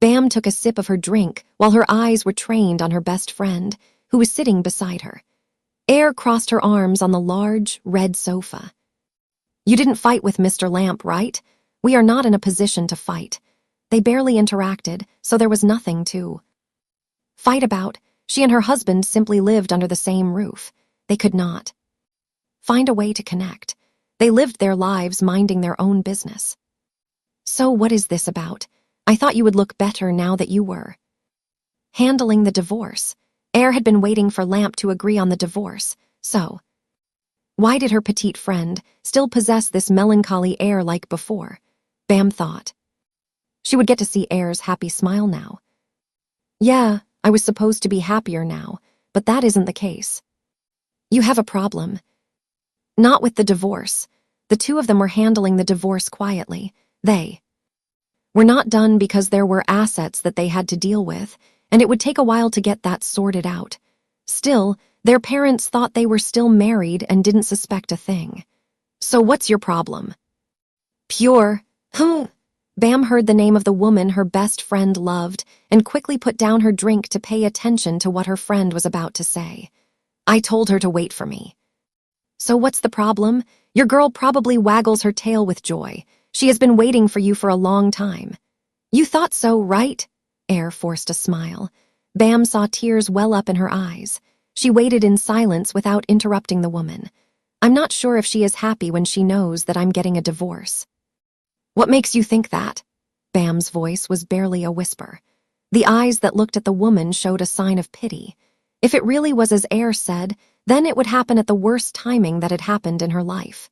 Bam took a sip of her drink while her eyes were trained on her best friend, who was sitting beside her. Air crossed her arms on the large, red sofa. "You didn't fight with Mr. Lamp, right? We are not in a position to fight." They barely interacted, so there was nothing to fight about. She and her husband simply lived under the same roof. They could not find a way to connect. They lived their lives minding their own business. "So what is this about? I thought you would look better now that you were handling the divorce." Air had been waiting for Lamp to agree on the divorce, so why did her petite friend still possess this melancholy air like before? Bam thought. She would get to see Air's happy smile now. "Yeah, I was supposed to be happier now, but that isn't the case." "You have a problem." "Not with the divorce." The two of them were handling the divorce quietly. They were not done because there were assets that they had to deal with, and it would take a while to get that sorted out. Still, their parents thought they were still married and didn't suspect a thing. "So what's your problem?" "Pure." Bam heard the name of the woman her best friend loved and quickly put down her drink to pay attention to what her friend was about to say. "I told her to wait for me." "So what's the problem? Your girl probably waggles her tail with joy. She has been waiting for you for a long time." "You thought so, right?" Air forced a smile. Bam saw tears well up in her eyes. She waited in silence without interrupting the woman. "I'm not sure if she is happy when she knows that I'm getting a divorce." "What makes you think that?" Bam's voice was barely a whisper. The eyes that looked at the woman showed a sign of pity. If it really was as Air said, then it would happen at the worst timing that had happened in her life.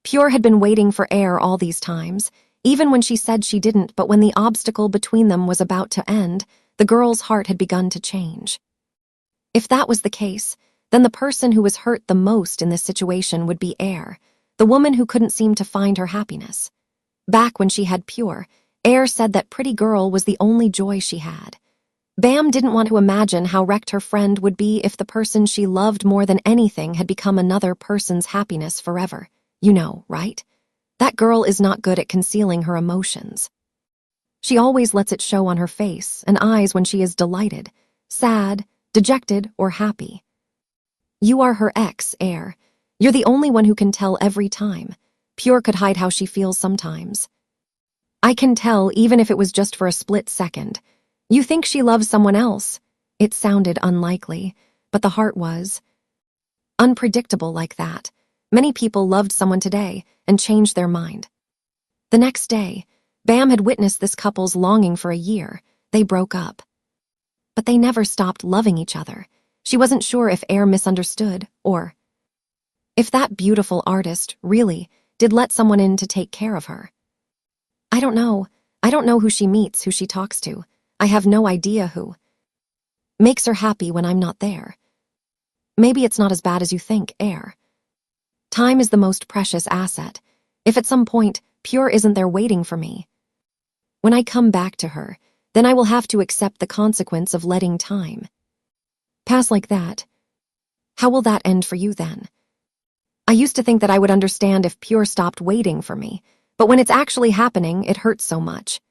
Pure had been waiting for Air all these times, even when she said she didn't, but when the obstacle between them was about to end, the girl's heart had begun to change. If that was the case, then the person who was hurt the most in this situation would be Air, the woman who couldn't seem to find her happiness. Back when she had Pure, Air said that pretty girl was the only joy she had. Bam didn't want to imagine how wrecked her friend would be if the person she loved more than anything had become another person's happiness forever. You know, right? That girl is not good at concealing her emotions. She always lets it show on her face and eyes when she is delighted, sad, dejected, or happy. You are her ex, Air. You're the only one who can tell every time. Pure could hide how she feels sometimes. I can tell even if it was just for a split second. You think she loves someone else. It sounded unlikely, but the heart was unpredictable like that. Many people loved someone today and changed their mind. The next day, Bam had witnessed this couple's longing for a year. They broke up. But they never stopped loving each other. She wasn't sure if Air misunderstood or if that beautiful artist really did let someone in to take care of her. I don't know. I don't know who she meets, who she talks to. I have no idea who makes her happy when I'm not there. Maybe it's not as bad as you think, Air. Time is the most precious asset. If at some point, Pure isn't there waiting for me, when I come back to her, then I will have to accept the consequence of letting time pass like that. How will that end for you then? I used to think that I would understand if Pure stopped waiting for me, but when it's actually happening, it hurts so much.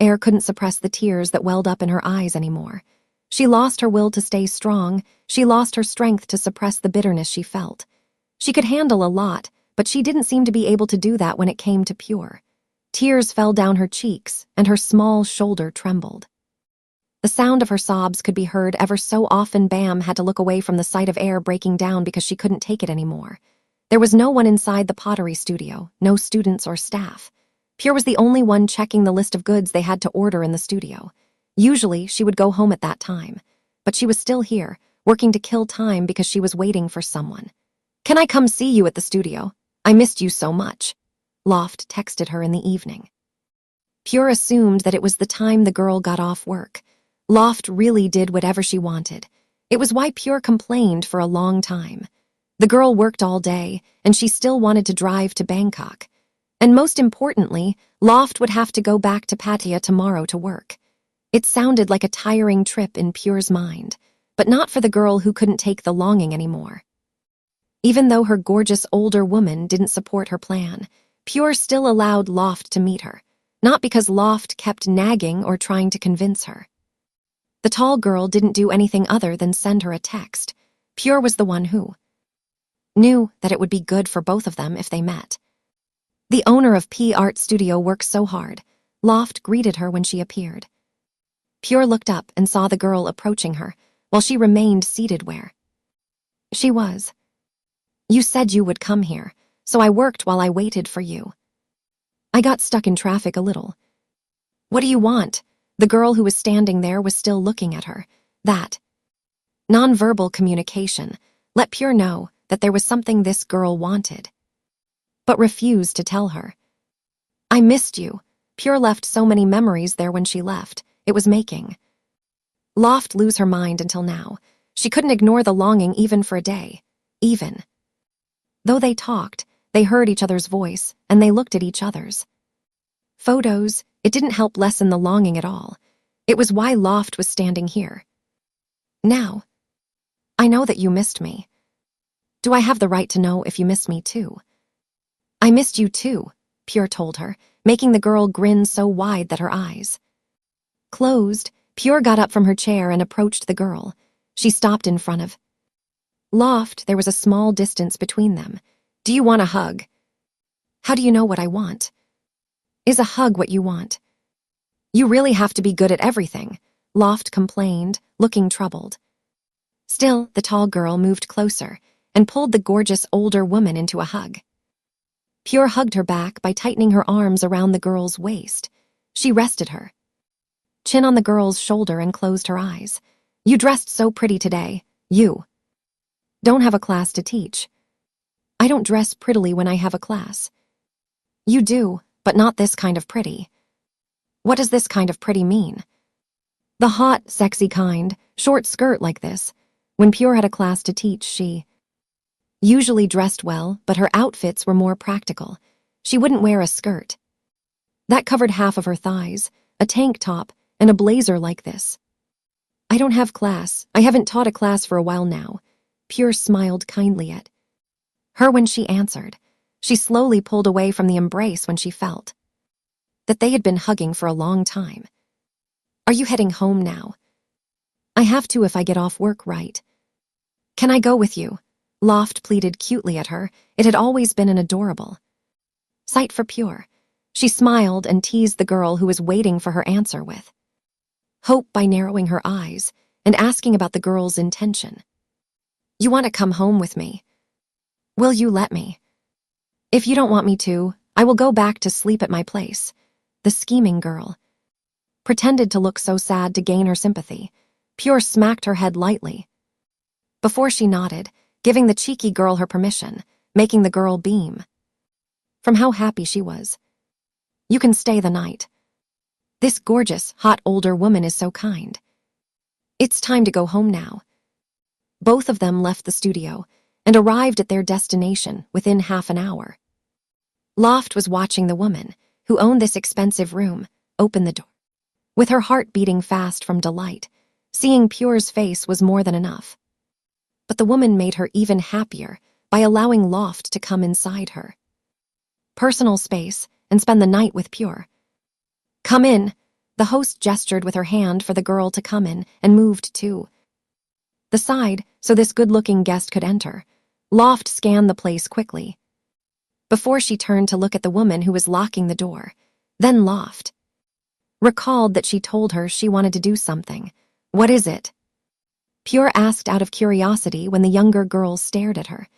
Air couldn't suppress the tears that welled up in her eyes anymore. She lost her will to stay strong. She lost her strength to suppress the bitterness she felt. She could handle a lot, but she didn't seem to be able to do that when it came to Pure. Tears fell down her cheeks, and her small shoulder trembled. The sound of her sobs could be heard ever so often. Bam had to look away from the sight of Air breaking down because she couldn't take it anymore. There was no one inside the pottery studio, no students or staff. Pure was the only one checking the list of goods they had to order in the studio. Usually, she would go home at that time, but she was still here, working to kill time because she was waiting for someone. "Can I come see you at the studio? I missed you so much." Loft texted her in the evening. Pure assumed that it was the time the girl got off work. Loft really did whatever she wanted. It was why Pure complained for a long time. The girl worked all day, and she still wanted to drive to Bangkok. And most importantly, Loft would have to go back to Pattaya tomorrow to work. It sounded like a tiring trip in Pure's mind, but not for the girl who couldn't take the longing anymore. Even though her gorgeous older woman didn't support her plan, Pure still allowed Loft to meet her. Not because Loft kept nagging or trying to convince her. The tall girl didn't do anything other than send her a text. Pure was the one who knew that it would be good for both of them if they met. The owner of P Art Studio works so hard. Loft greeted her when she appeared. Pure looked up and saw the girl approaching her, while she remained seated where she was. You said you would come here, so I worked while I waited for you. I got stuck in traffic a little. What do you want? The girl who was standing there was still looking at her. That nonverbal communication let Pure know that there was something this girl wanted, but refused to tell her. I missed you. Pure left so many memories there when she left. It was making Loft lose her mind until now. She couldn't ignore the longing even for a day. Even though they talked, they heard each other's voice, and they looked at each other's photos. It didn't help lessen the longing at all. It was why Loft was standing here. Now, I know that you missed me. Do I have the right to know if you miss me too? I missed you too, Pure told her, making the girl grin so wide that her eyes closed. Pure got up from her chair and approached the girl. She stopped in front of Loft. There was a small distance between them. Do you want a hug? How do you know what I want? Is a hug what you want? You really have to be good at everything, Loft complained, looking troubled. Still, the tall girl moved closer and pulled the gorgeous older woman into a hug. Pure hugged her back by tightening her arms around the girl's waist. She rested her chin on the girl's shoulder and closed her eyes. You dressed so pretty today. You don't have a class to teach. I don't dress prettily when I have a class. You do, but not this kind of pretty. What does this kind of pretty mean? The hot, sexy kind, short skirt like this. When Pure had a class to teach, she usually dressed well, but her outfits were more practical. She wouldn't wear a skirt that covered half of her thighs, a tank top, and a blazer like this. I don't have class. I haven't taught a class for a while now. Pure smiled kindly at her when she answered. She slowly pulled away from the embrace when she felt that they had been hugging for a long time. Are you heading home now? I have to if I get off work, right? Can I go with you? Loft pleaded cutely at her. It had always been an adorable sight for Pure. She smiled and teased the girl who was waiting for her answer with hope by narrowing her eyes and asking about the girl's intention. You want to come home with me? Will you let me? If you don't want me to, I will go back to sleep at my place. The scheming girl pretended to look so sad to gain her sympathy. Pure smacked her head lightly before she nodded, giving the cheeky girl her permission, making the girl beam from how happy she was. You can stay the night. This gorgeous, hot older woman is so kind. It's time to go home now. Both of them left the studio and arrived at their destination within half an hour. Loft was watching the woman, who owned this expensive room, open the door. With her heart beating fast from delight, seeing Pure's face was more than enough. But the woman made her even happier by allowing Loft to come inside her personal space and spend the night with Pure. Come in. The host gestured with her hand for the girl to come in and moved to the side so this good-looking guest could enter. Loft scanned the place quickly before she turned to look at the woman who was locking the door. Then Loft recalled that she told her she wanted to do something. What is it? Pure asked out of curiosity when the younger girl stared at her.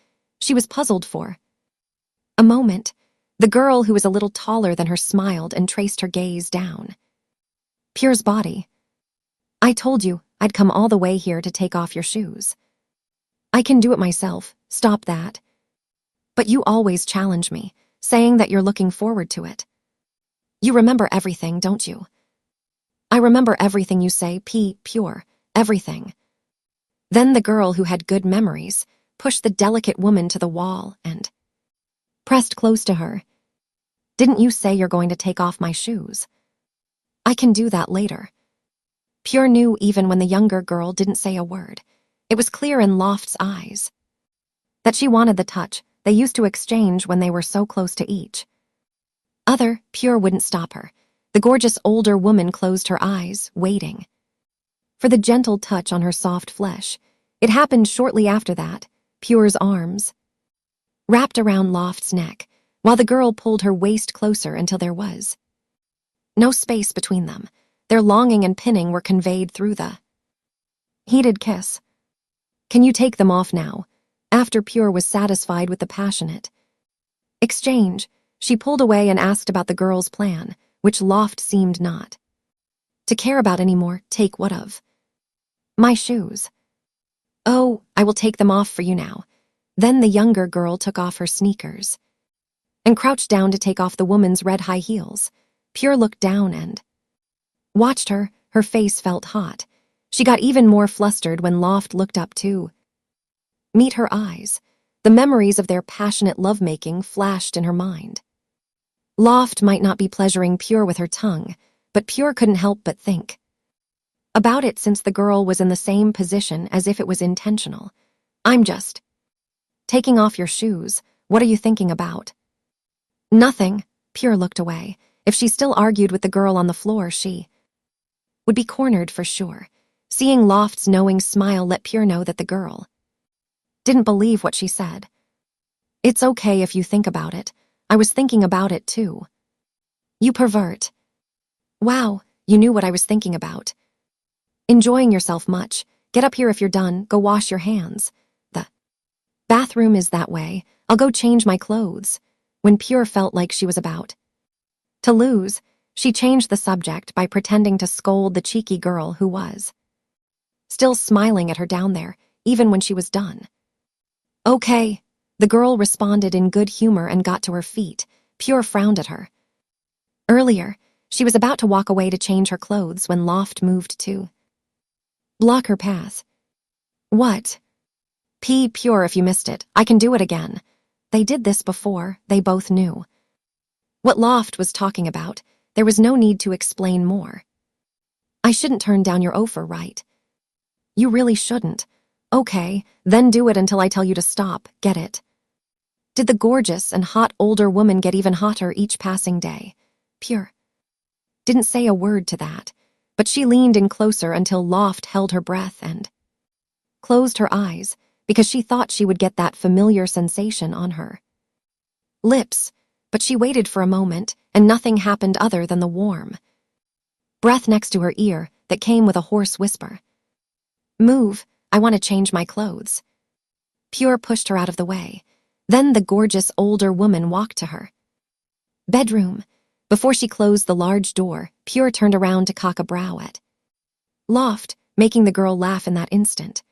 She was puzzled for a moment. The girl, who was a little taller than her, smiled and traced her gaze down Pure's body. I told you I'd come all the way here to take off your shoes. I can do it myself. Stop that. But you always challenge me, saying that you're looking forward to it. You remember everything, don't you? I remember everything you say, Pure, everything. Then the girl, who had good memories, pushed the delicate woman to the wall and pressed close to her. Didn't you say you're going to take off my shoes? I can do that later. Pure knew even when the younger girl didn't say a word. It was clear in Loft's eyes that she wanted the touch they used to exchange when they were so close to each other. Pure wouldn't stop her. The gorgeous older woman closed her eyes, waiting for the gentle touch on her soft flesh. It happened shortly after that. Pure's arms wrapped around Loft's neck, while the girl pulled her waist closer until there was no space between them. Their longing and pinning were conveyed through the heated kiss. "Can you take them off now?" After Pure was satisfied with the passionate exchange, she pulled away and asked about the girl's plan, which Loft seemed not to care about anymore. "Take what of?" "My shoes." "Oh, I will take them off for you now." Then the younger girl took off her sneakers and crouched down to take off the woman's red high heels. Pure looked down and watched her. Her face felt hot. She got even more flustered when Loft looked up to meet her eyes. The memories of their passionate lovemaking flashed in her mind. Loft might not be pleasuring Pure with her tongue, but Pure couldn't help but think about it since the girl was in the same position, as if it was intentional. "I'm just taking off your shoes. What are you thinking about?" "Nothing." Pure looked away. If she still argued with the girl on the floor, she would be cornered for sure. Seeing Loft's knowing smile let Pure know that the girl didn't believe what she said. "It's okay if you think about it. I was thinking about it too." "You pervert." "Wow, you knew what I was thinking about. Enjoying yourself much. Get up here if you're done. Go wash your hands. The bathroom is that way. I'll go change my clothes." When Pure felt like she was about to lose, she changed the subject by pretending to scold the cheeky girl who was still smiling at her down there, even when she was done. "Okay." The girl responded in good humor and got to her feet. Pure frowned at her. Earlier, she was about to walk away to change her clothes when Loft moved to block her path. "What?" Pure, if you missed it, I can do it again." They did this before. They both knew what Loft was talking about. There was no need to explain more. "I shouldn't turn down your offer, right?" "You really shouldn't." "Okay, then do it until I tell you to stop. Get it?" Did the gorgeous and hot older woman get even hotter each passing day? Pure didn't say a word to that, but she leaned in closer until Loft held her breath and closed her eyes, because she thought she would get that familiar sensation on her lips. But she waited for a moment, and nothing happened other than the warm breath next to her ear that came with a hoarse whisper. "Move, I want to change my clothes." Pure pushed her out of the way. Then the gorgeous older woman walked to her bedroom. Before she closed the large door, Pure turned around to cock a brow at Loft, making the girl laugh in that instant.